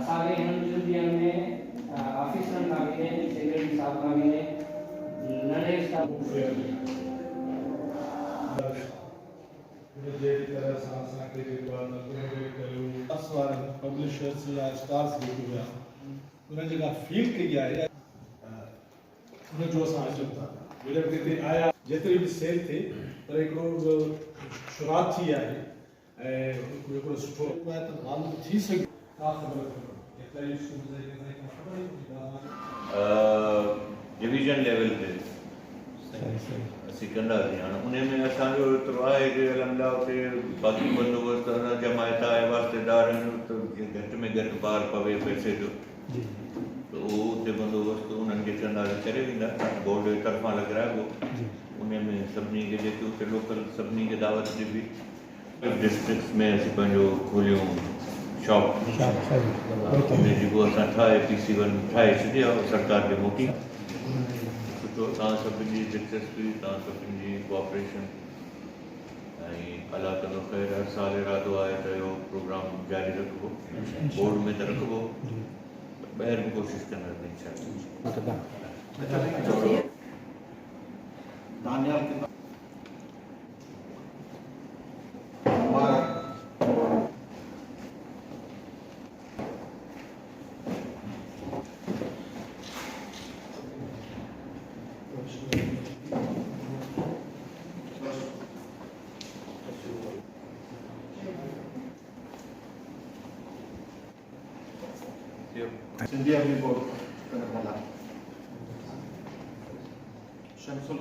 असांखे हिननि ॾींहंनि में ऑफिसरनि खां मिले सेक्रेटरी साहब खां मिले नंढे स्टाफ पब्लिशर्स या स्टार्स जेके हुआ उन्हनि जेका फील कई आहे उन जो असां अचूं था जॾहिं हिते आया जेतिरी बि सेल थिए पर हिकिड़ो शुरूआत थी आहे ऐं हिकिड़ो सुठो आहे त मालूम थी सघे का ख़बर डिवीजन लेवल पे असीं कंदासीं हाणे उन में असांजो एतिरो आहे कि अलहमदिल्ला उते बाक़ी बंदोबस्त जा माइट आहे वास्तेदार आहिनि त घटि में घटि ॿार पवे पैसे जो त उहो उते बंदोबस्त उन्हनि खे कंदासीं करे वेंदा बोर्ड जे तरफ़ां लॻाइबो उन में सभिनी खे जेके उते लोकल सभिनी खे दावत ॾिबी डिस्ट्रिक्ट्स में असीं पंहिंजो खोलियूं शॉप उनजी पोइ असां ठाहे PC1 ठाहे छॾी आहे सरकार खे मोटी सुठो तव्हां सभिनी जी दिलचस्पी तव्हां सभिनी जी कोऑपरेशन ऐं अलाह ताला ख़ैर हर साल इरादो आहे त इहो प्रोग्राम जारी रखिबो बोर्ड में त रखिबो ॿाहिरि बि कोशिशि कंदासीं इंशाअल्लाह India भी बहुत करने वाला शमसुल